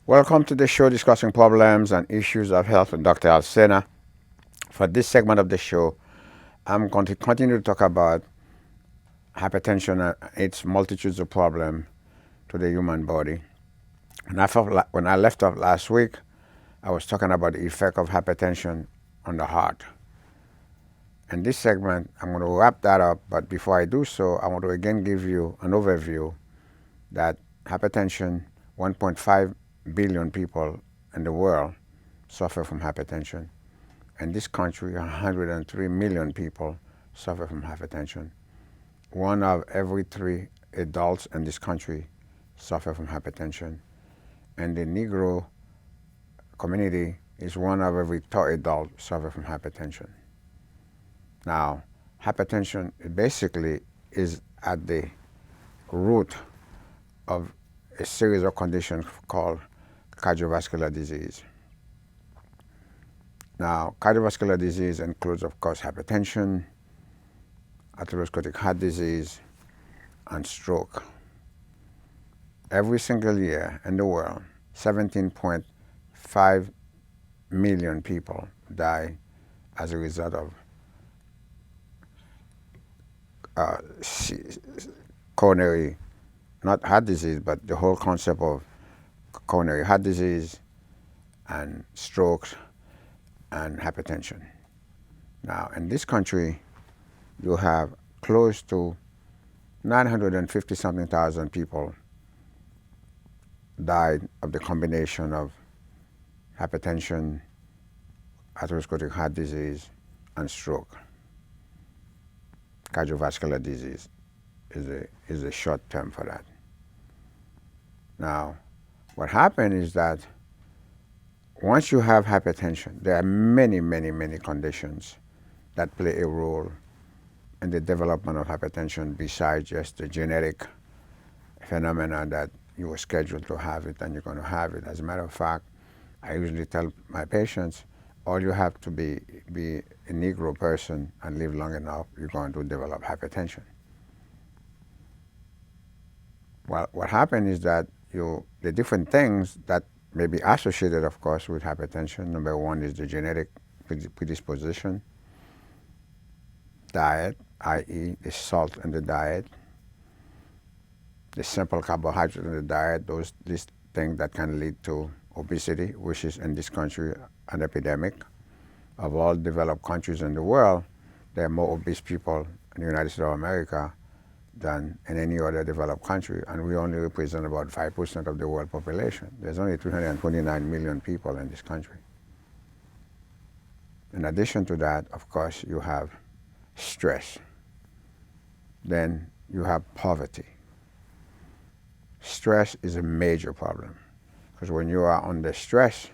Welcome to the show discussing problems and issues of health with Dr. Alcena. For this segment of the show, I'm going to continue to talk about hypertension and its multitudes of problems to the human body. When I left off last week, I was talking about the effect of hypertension on the heart. In this segment, I'm going to wrap that up, but before I do so, I want to again give you an overview that hypertension, 1.5 billion people in the world suffer from hypertension. In this country, 103 million people suffer from hypertension. One of every three adults in this country suffer from hypertension. And the Negro community is one of every third adult suffer from hypertension. Now, hypertension basically is at the root of a series of conditions called cardiovascular disease. Now, cardiovascular disease includes, of course, hypertension, atherosclerotic heart disease, and stroke. Every single year in the world, 17.5 million people die as a result of coronary, not heart disease, but the whole concept of coronary heart disease and strokes and hypertension. Now, in this country, you have close to 950-something thousand people died of the combination of hypertension, atherosclerotic heart disease, and stroke. Cardiovascular disease is a short term for that. Now, what happened is that once you have hypertension, there are many, many, many conditions that play a role in the development of hypertension besides just the genetic phenomena that you were scheduled to have it and you're going to have it. As a matter of fact, I usually tell my patients, all you have to be a Negro person and live long enough, you're going to develop hypertension. Well, what happened is that the different things that may be associated, of course, with hypertension. Number one is the genetic predisposition, diet, i.e. the salt in the diet, the simple carbohydrate in the diet, these things that can lead to obesity, which is in this country an epidemic. Of all developed countries in the world, there are more obese people in the United States of America than in any other developed country, and we only represent about 5% of the world population. There's only 329 million people in this country. In addition to that, of course, you have stress. Then you have poverty. Stress is a major problem because when you are under stress,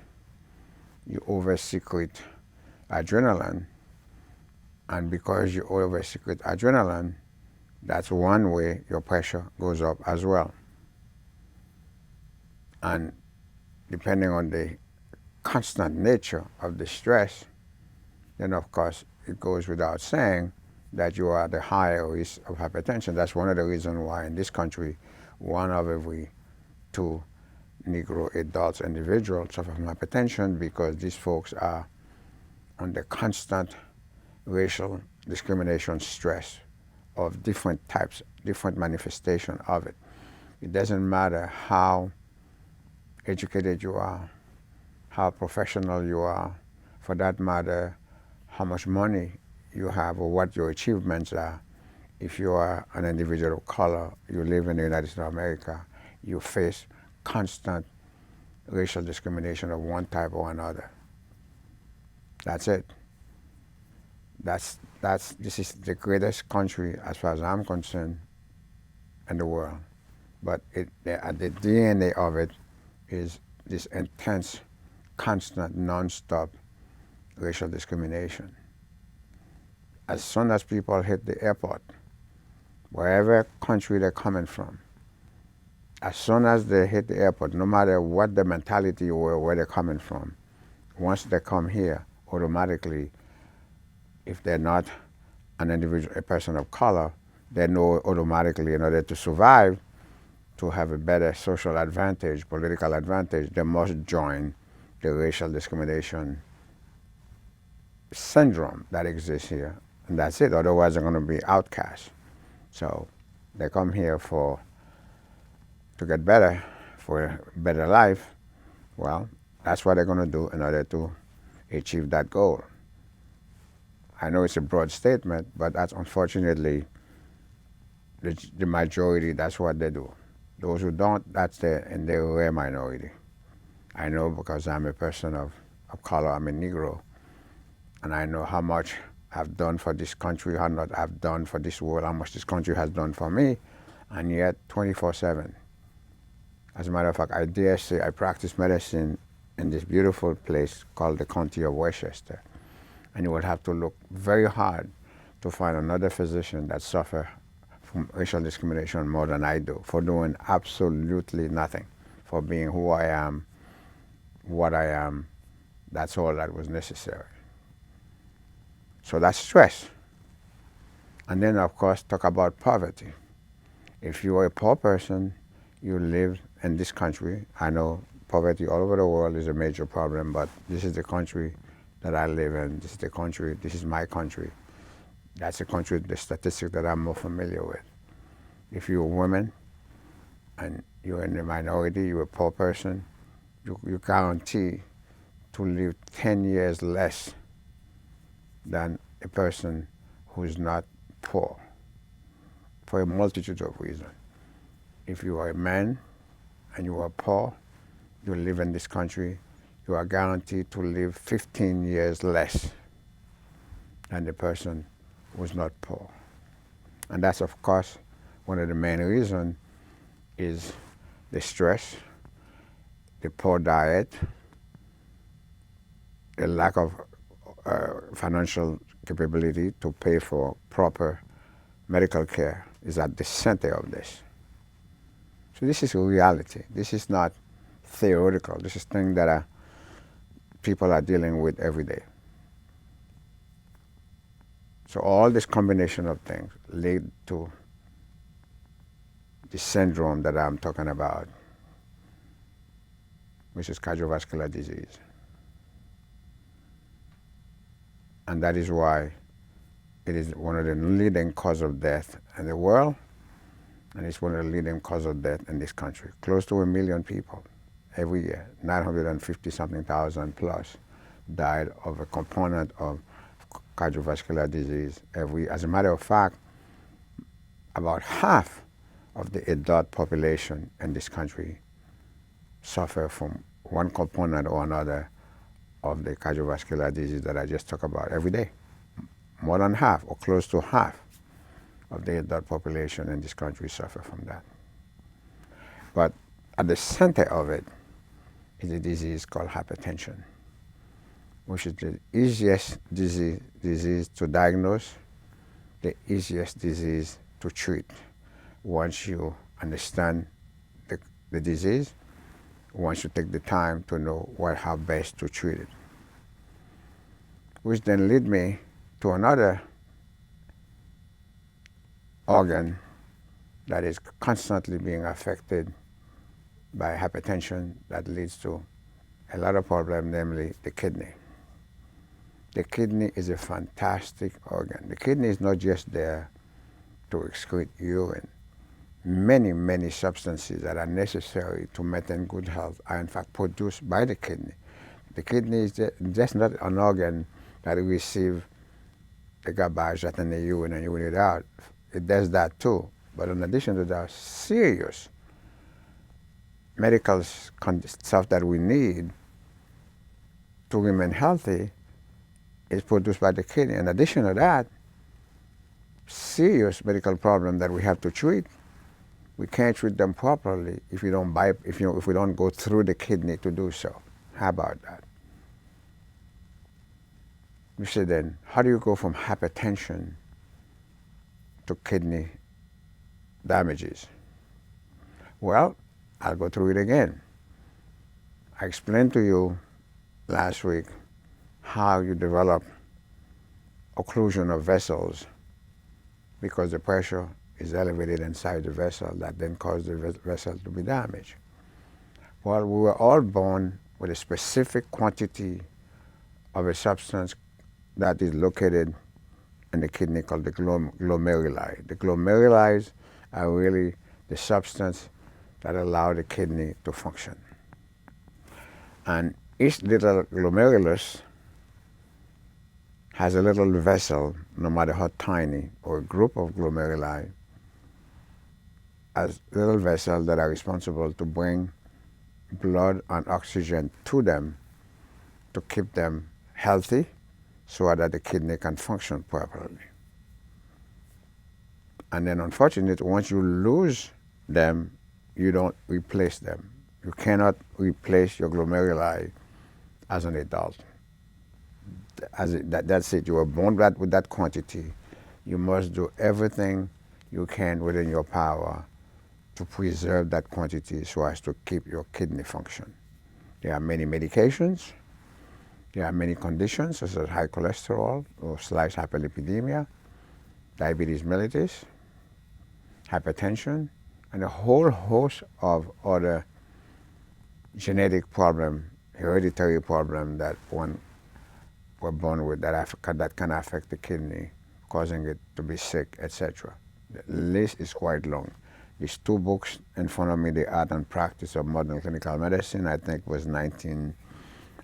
you over-secrete adrenaline, and because you over-secrete adrenaline, that's one way your pressure goes up as well. And depending on the constant nature of the stress, then of course it goes without saying that you are at a higher risk of hypertension. That's one of the reasons why in this country, one of every two Negro adults, individuals suffer from hypertension because these folks are under constant racial discrimination stress of different types, different manifestation of it. It doesn't matter how educated you are, how professional you are, for that matter, how much money you have or what your achievements are. If you are an individual of color, you live in the United States of America, you face constant racial discrimination of one type or another. That's it. This is the greatest country, as far as I'm concerned, in the world. But the DNA of it is this intense, constant, non-stop racial discrimination. As soon as people hit the airport, wherever country they're coming from, as soon as they hit the airport, no matter what the mentality or where they're coming from, once they come here, automatically, if they're not an individual, a person of color, they know automatically in order to survive to have a better social advantage, political advantage, they must join the racial discrimination syndrome that exists here. And that's it. Otherwise, they're going to be outcasts. So they come here to get better, for a better life. Well, that's what they're going to do in order to achieve that goal. I know it's a broad statement, but that's unfortunately the majority. That's what they do. Those who don't, they're a rare minority. I know because I'm a person of color, I'm a Negro, and I know how much I've done for this country, how much I've done for this world, how much this country has done for me, and yet 24/7. As a matter of fact, I dare say I practice medicine in this beautiful place called the County of Westchester, and you would have to look very hard to find another physician that suffers from racial discrimination more than I do, for doing absolutely nothing, for being who I am, what I am. That's all that was necessary. So that's stress. And then, of course, talk about poverty. If you are a poor person, you live in this country. I know poverty all over the world is a major problem, but this is the country that I live in. This is my country. That's a country, the statistic that I'm more familiar with. If you're a woman and you're in the minority, you're a poor person, you guarantee to live 10 years less than a person who's not poor, for a multitude of reasons. If you are a man and you are poor, you live in this country, you are guaranteed to live 15 years less than the person who's not poor. And that's, of course, one of the main reasons is the stress, the poor diet, the lack of financial capability to pay for proper medical care is at the center of this. So this is reality. This is not theoretical. This is thing that people are dealing with every day. So all this combination of things lead to the syndrome that I'm talking about, which is cardiovascular disease. And that is why it is one of the leading causes of death in the world, and it's one of the leading causes of death in this country. Close to 1 million people every year, 950-something thousand plus, died of a component of cardiovascular disease every year. As a matter of fact, about half of the adult population in this country suffer from one component or another of the cardiovascular disease that I just talked about every day. More than half, or close to half, of the adult population in this country suffer from that. But at the center of it is a disease called hypertension, which is the easiest disease to diagnose, the easiest disease to treat once you understand the disease, once you take the time to know how best to treat it. Which then lead me to another organ that is constantly being affected by hypertension that leads to a lot of problems, namely the kidney. The kidney is a fantastic organ. The kidney is not just there to excrete urine. Many, many substances that are necessary to maintain good health are in fact produced by the kidney. The kidney is just not an organ that receives the garbage that's in the urine and urine it out. It does that too. But in addition to that, serious medical stuff that we need to remain healthy is produced by the kidney. In addition to that, serious medical problem that we have to treat, we can't treat them properly if we don't go through the kidney to do so. How about that? You say then, how do you go from hypertension to kidney damages? Well, I'll go through it again. I explained to you last week how you develop occlusion of vessels because the pressure is elevated inside the vessel that then causes the vessel to be damaged. Well, we were all born with a specific quantity of a substance that is located in the kidney called the glomeruli. The glomeruli are really the substance that allow the kidney to function. And each little glomerulus has a little vessel, no matter how tiny, or a group of glomeruli, as little vessels that are responsible to bring blood and oxygen to them to keep them healthy so that the kidney can function properly. And then unfortunately, once you lose them, you don't replace them. You cannot replace your glomeruli as an adult. That's it. You were born with that quantity. You must do everything you can within your power to preserve that quantity so as to keep your kidney function. There are many medications. There are many conditions such as high cholesterol or slight hyperlipidemia, diabetes mellitus, hypertension, and a whole host of other genetic problems, hereditary problems that one were born with that can affect the kidney, causing it to be sick, etc. The list is quite long. These two books in front of me, The Art and Practice of Modern Clinical Medicine, I think was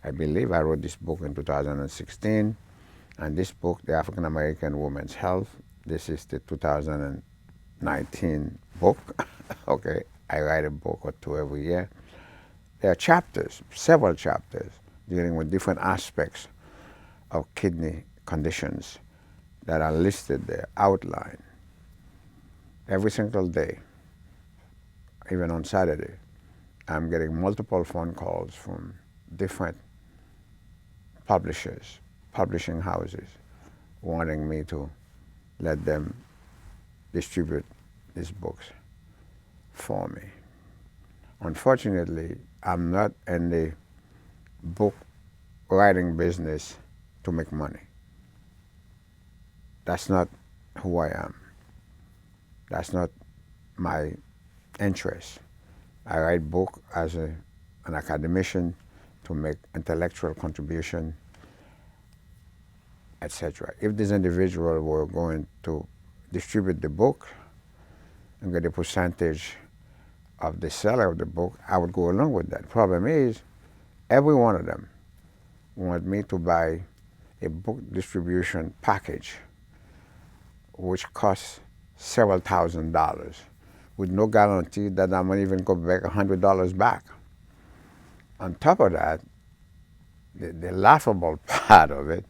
I believe I wrote this book in 2016. And this book, The African American Woman's Health, this is the 2019 book. Okay, I write a book or two every year. There are chapters, several chapters, dealing with different aspects of kidney conditions that are listed there, outlined. Every single day, even on Saturday, I'm getting multiple phone calls from different publishers, publishing houses, wanting me to let them distribute these books for me. Unfortunately, I'm not in the book writing business to make money. That's not who I am. That's not my interest. I write book as an academician to make intellectual contribution, etc. If this individual were going to distribute the book and get a percentage of the seller of the book, I would go along with that. Problem is, every one of them want me to buy a book distribution package which costs several $1,000s with no guarantee that I'm going to even go back $100 back. On top of that, the laughable part of it,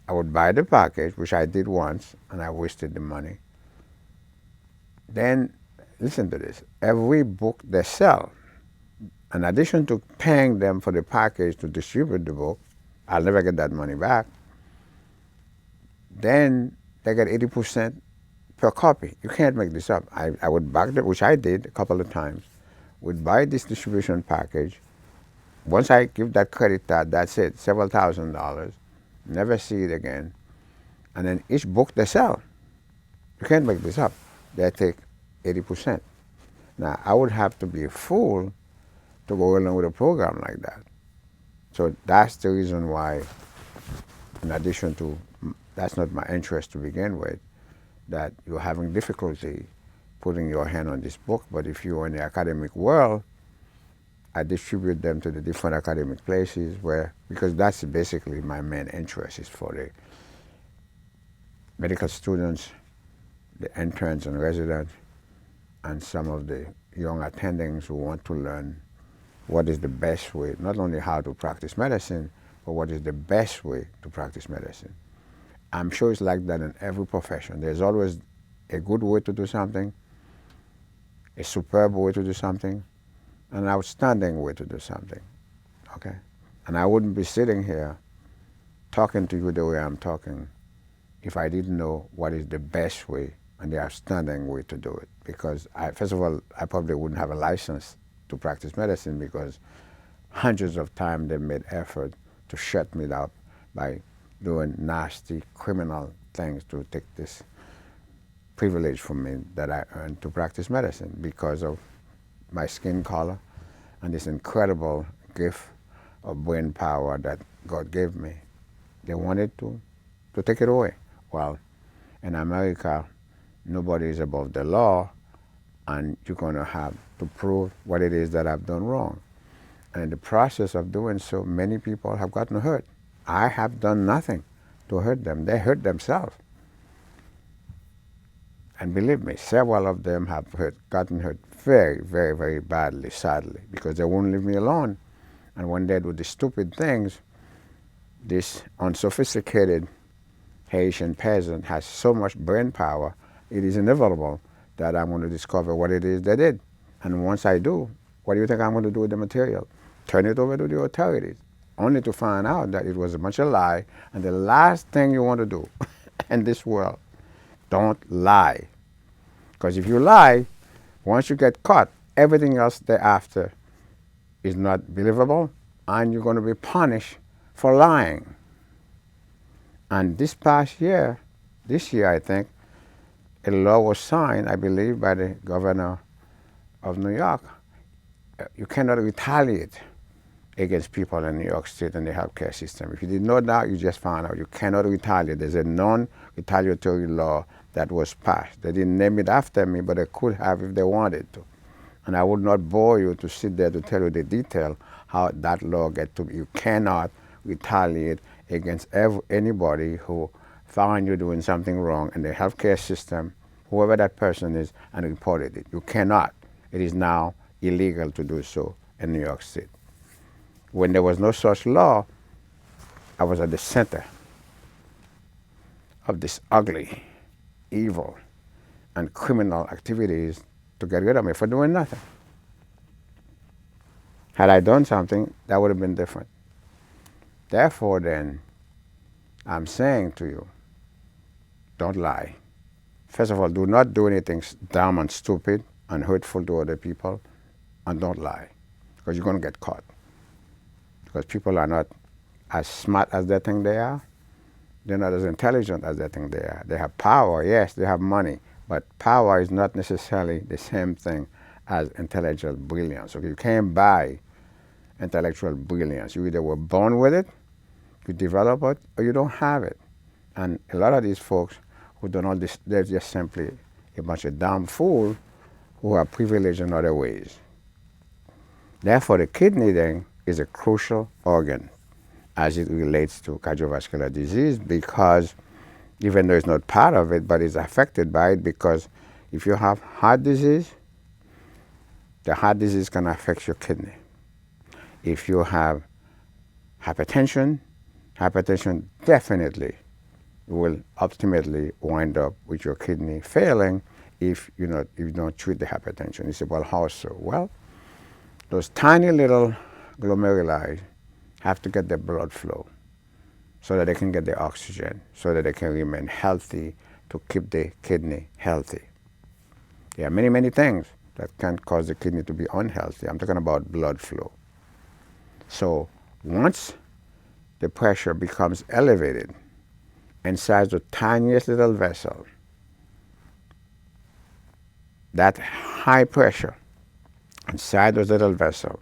I would buy the package, which I did once, and I wasted the money. Then, listen to this, every book they sell, in addition to paying them for the package to distribute the book, I'll never get that money back. Then they get 80% per copy. You can't make this up. I would back that, which I did a couple of times, would buy this distribution package. Once I give that credit card, that's it, several $1,000s, never see it again. And then each book they sell, you can't make this up, they take 80%. Now, I would have to be a fool to go along with a program like that. So that's the reason why, in addition to, that's not my interest to begin with, that you're having difficulty putting your hand on this book. But if you're in the academic world, I distribute them to the different academic places because that's basically my main interest, is for the medical students, the interns and residents, and some of the young attendings who want to learn what is the best way, not only how to practice medicine, but what is the best way to practice medicine. I'm sure it's like that in every profession. There's always a good way to do something, a superb way to do something, an outstanding way to do something, okay? And I wouldn't be sitting here talking to you the way I'm talking if I didn't know what is the best way and the outstanding way to do it. Because first of all, I probably wouldn't have a license to practice medicine, because hundreds of times they made effort to shut me up by doing nasty criminal things to take this privilege for me that I earned to practice medicine because of my skin color and this incredible gift of brain power that God gave me. They wanted to take it away. Well, in America, nobody is above the law, and you're going to have to prove what it is that I've done wrong. And in the process of doing so, many people have gotten hurt. I have done nothing to hurt them. They hurt themselves. And believe me, several of them have gotten hurt very, very, very badly, sadly, because they won't leave me alone. And when they do the stupid things, this unsophisticated Haitian peasant has so much brain power, it is inevitable that I'm going to discover what it is they did. And once I do, what do you think I'm going to do with the material? Turn it over to the authorities, only to find out that it was a bunch of lie. And the last thing you want to do in this world, don't lie. Because if you lie, once you get caught, everything else thereafter is not believable, and you're going to be punished for lying. And this past year, this year I think, a law was signed, I believe, by the governor of New York. You cannot retaliate against people in New York State and the healthcare system. If you did not know that, you just found out. You cannot retaliate. There's a non-retaliatory law that was passed. They didn't name it after me, but they could have if they wanted to. And I would not bore you to sit there to tell you the detail how that law gets to be. You cannot retaliate against anybody who found you doing something wrong in the healthcare system, whoever that person is, and reported it. You cannot. It is now illegal to do so in New York State. When there was no such law, I was at the center of this ugly, evil, and criminal activities to get rid of me for doing nothing. Had I done something, that would have been different. Therefore, then, I'm saying to you, don't lie. First of all, do not do anything dumb and stupid and hurtful to other people, and don't lie, because you're going to get caught. Because people are not as smart as they think they are. They're not as intelligent as they think they are. They have power, yes, they have money, but power is not necessarily the same thing as intellectual brilliance. Okay, you can't buy intellectual brilliance. You either were born with it, you develop it, or you don't have it. And a lot of these folks who don't all this, they're just simply a bunch of damn fools who are privileged in other ways. Therefore, the kidney then is a crucial organ as it relates to cardiovascular disease, because even though it's not part of it, but it's affected by it, because if you have heart disease, the heart disease can affect your kidney. If you have hypertension, hypertension definitely will ultimately wind up with your kidney failing if you don't treat the hypertension. You say, well, how so? Well, those tiny little glomeruli have to get the blood flow so that they can get the oxygen, so that they can remain healthy to keep the kidney healthy. There are many, many things that can cause the kidney to be unhealthy. I'm talking about blood flow. So once the pressure becomes elevated inside the tiniest little vessel, that high pressure inside those little vessels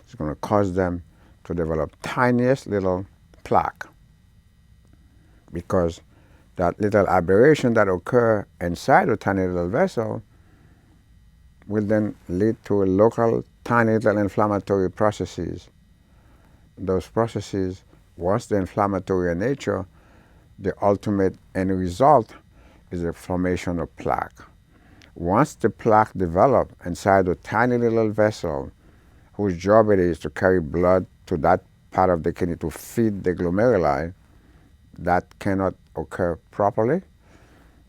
is going to cause them to develop tiniest little plaque, because that little aberration that occur inside a tiny little vessel will then lead to a local tiny little inflammatory processes. Those processes, once they're inflammatory in nature, the ultimate end result is the formation of plaque. Once the plaque develops inside a tiny little vessel, whose job it is to carry blood to that part of the kidney to feed the glomeruli, that cannot occur properly.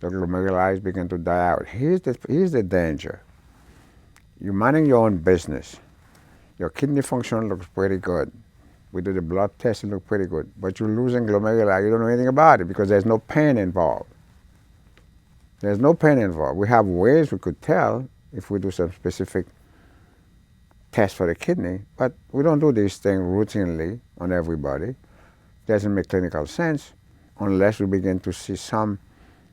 The glomeruli begin to die out. Here's the danger. You're minding your own business. Your kidney function looks pretty good. We do the blood test, it looks pretty good. But you're losing glomeruli, you don't know anything about it because there's no pain involved. There's no pain involved. We have ways we could tell if we do some specific test for the kidney, but we don't do these things routinely on everybody. Doesn't make clinical sense unless we begin to see some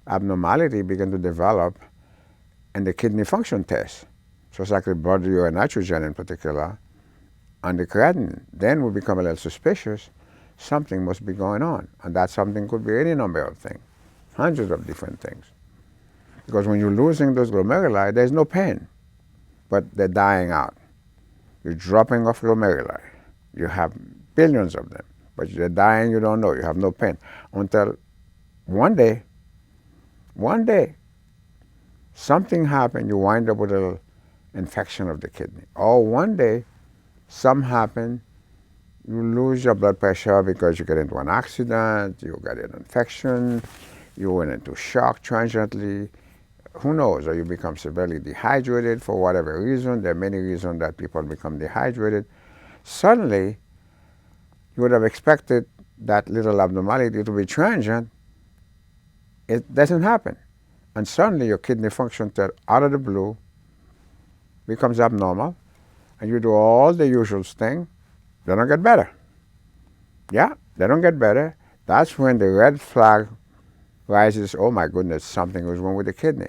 abnormality begin to develop in the kidney function test. So it's like the blood urine nitrogen in particular, and the creatinine. Then we become a little suspicious. Something must be going on. And that something could be any number of things, hundreds of different things. Because when you're losing those glomeruli, there's no pain, but they're dying out. You're dropping off glomeruli. You have billions of them, but they're dying, you don't know. You have no pain. Until one day, something happened, you wind up with a little infection of the kidney. Or one day, something happened, you lose your blood pressure because you get into an accident, you get an infection, you went into shock transiently, who knows, or you become severely dehydrated for whatever reason. There are many reasons that people become dehydrated. Suddenly, you would have expected that little abnormality to be transient. It doesn't happen. And suddenly your kidney function out of the blue becomes abnormal, and you do all the usual things, they don't get better. Yeah, they don't get better. That's when the red flag rises, oh my goodness, something was wrong with the kidney.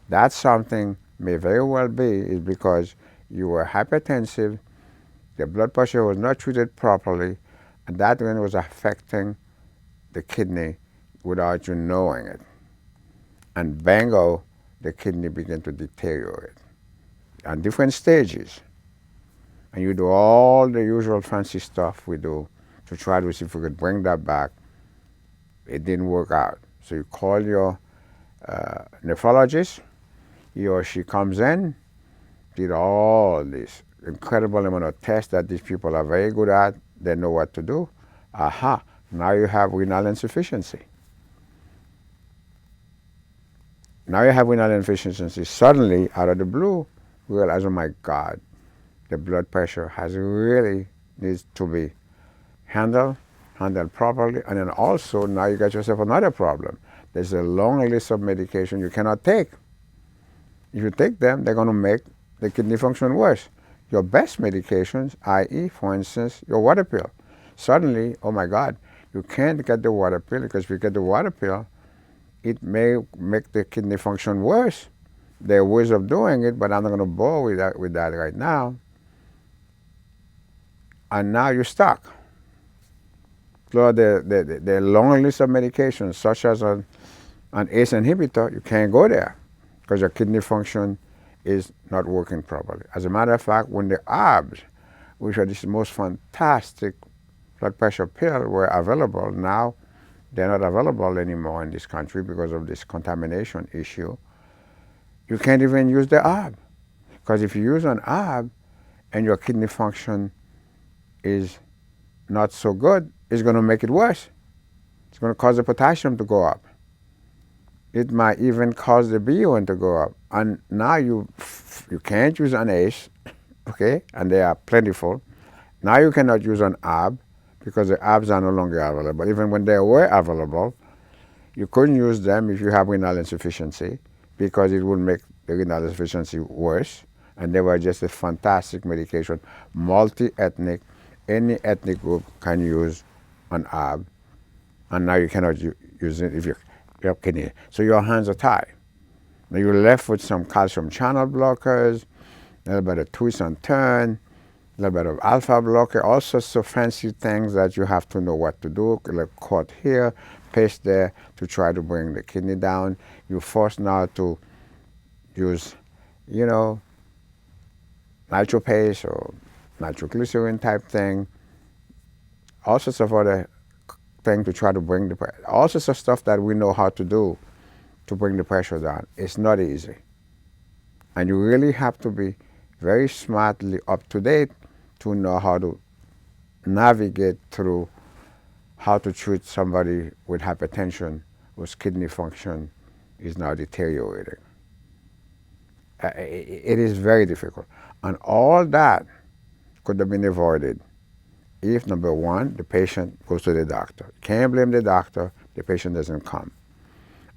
That something may very well be is because you were hypertensive, the blood pressure was not treated properly, and that then was affecting the kidney without you knowing it. And bango, the kidney began to deteriorate on different stages. And you do all the usual fancy stuff we do to try to see if we could bring that back. It didn't work out. So you call your nephrologist. He or she comes in, did all this incredible amount of tests that these people are very good at. They know what to do. Aha, now you have renal insufficiency. Now you have renal insufficiency. Suddenly, out of the blue, you realize, oh my God, the blood pressure has really needs to be handled properly. And then also, now you got yourself another problem. There's a long list of medication you cannot take. If you take them, they're going to make the kidney function worse. Your best medications, i.e., for instance, your water pill. Suddenly, oh my God, you can't get the water pill because if you get the water pill, it may make the kidney function worse. There are ways of doing it, but I'm not going to bore with that right now. And now you're stuck. So the long list of medications, such as an ACE inhibitor, you can't go there because your kidney function is not working properly. As a matter of fact, when the ARBs, which are this most fantastic blood pressure pill, were available, now they're not available anymore in this country because of this contamination issue. You can't even use the ARB. Because if you use an ARB and your kidney function is not so good, it's going to make it worse. It's going to cause the potassium to go up. It might even cause the BUN to go up. And now you can't use an ACE, okay? And they are plentiful. Now you cannot use an ARB because the ARBs are no longer available. Even when they were available, you couldn't use them if you have renal insufficiency because it would make the renal insufficiency worse. And they were just a fantastic medication, multi-ethnic. Any ethnic group can use an ARB, and now you cannot use it if you're kidney. So your hands are tied. Now you're left with some calcium channel blockers, a little bit of twist and turn, a little bit of alpha blocker, all sorts of fancy things that you have to know what to do, like cut here, paste there to try to bring the kidney down. You're forced now to use, nitropase or nitroglycerin type thing, all sorts of other things to try to bring the pressure, all sorts of stuff that we know how to do to bring the pressure down. It's not easy. And you really have to be very smartly up to date to know how to navigate through how to treat somebody with hypertension whose kidney function is now deteriorating. It is very difficult. And all that could have been avoided if, number one, the patient goes to the doctor. Can't blame the doctor, the patient doesn't come.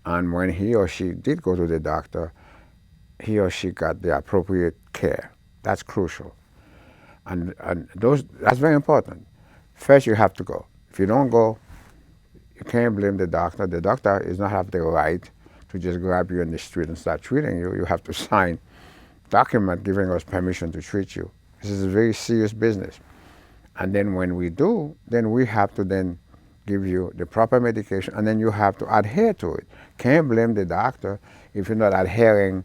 And when he or she did go to the doctor, he or she got the appropriate care. That's crucial. And that's very important. First, you have to go. If you don't go, you can't blame the doctor. The doctor does not have the right to just grab you in the street and start treating you. You have to sign document giving us permission to treat you. This is a very serious business. And then when we do, then we have to then give you the proper medication, and then you have to adhere to it. Can't blame the doctor if you're not adhering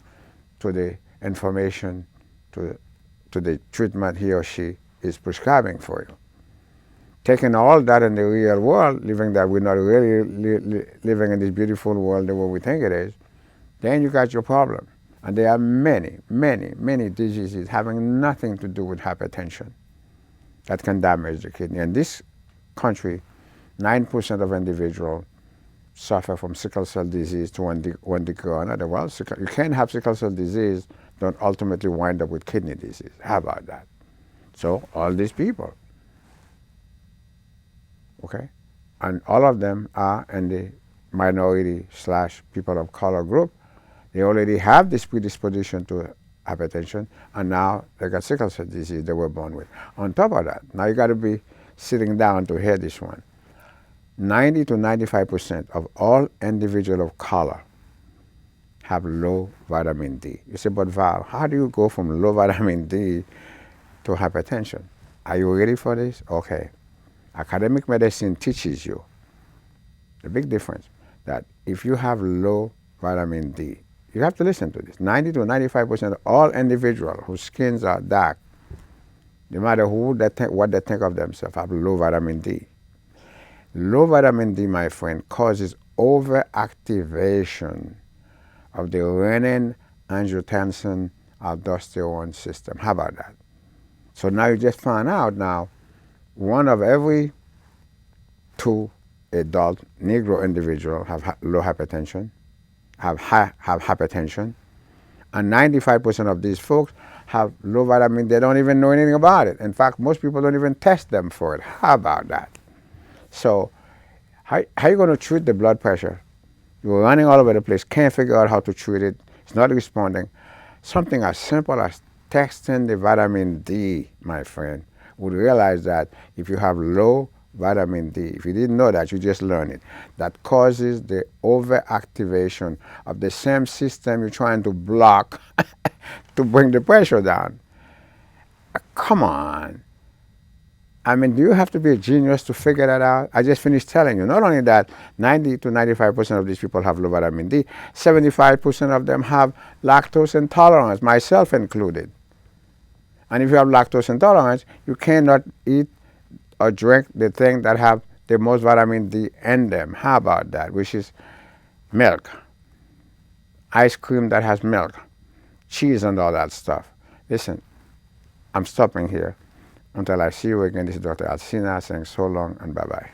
to the information, to the treatment he or she is prescribing for you. Taking all that in the real world, living that we're not really living in this beautiful world the way we think it is, then you got your problem. And there are many, many, many diseases having nothing to do with hypertension that can damage the kidney. In this country, 9% of individuals suffer from sickle cell disease to one degree or another. Well, you can't have sickle cell disease, don't ultimately wind up with kidney disease. How about that? So all these people, okay? And all of them are in the minority/people of color group. They already have this predisposition to hypertension, and now they got sickle cell disease they were born with. On top of that, now you got to be sitting down to hear this one. 90 to 95% of all individuals of color have low vitamin D. You say, but Val, how do you go from low vitamin D to hypertension? Are you ready for this? Okay. Academic medicine teaches you the big difference that if you have low vitamin D, you have to listen to this. 90 to 95% of all individuals whose skins are dark, no matter what they think of themselves, have low vitamin D. Low vitamin D, my friend, causes overactivation of the renin-angiotensin-aldosterone system. How about that? So now you just found out now, one of every 2 adult Negro individuals have low hypertension, have hypertension, and 95% of these folks have low vitamin. They don't even know anything about it. In fact, most people don't even test them for it. How about that? So how are you going to treat the blood pressure? You're running all over the place, can't figure out how to treat it. It's not responding. Something as simple as testing the vitamin D, my friend, would realize that if you have low vitamin D, if you didn't know that, you just learned it, that causes the overactivation of the same system you're trying to block to bring the pressure down. Come on. I mean, do you have to be a genius to figure that out? I just finished telling you, not only that 90 to 95% of these people have low vitamin D, 75% of them have lactose intolerance, myself included. And if you have lactose intolerance, you cannot eat or drink the thing that have the most vitamin D in them. How about that? Which is milk, ice cream that has milk, cheese and all that stuff. Listen, I'm stopping here. Until I see you again, this is Dr. Alcena saying so long and bye-bye.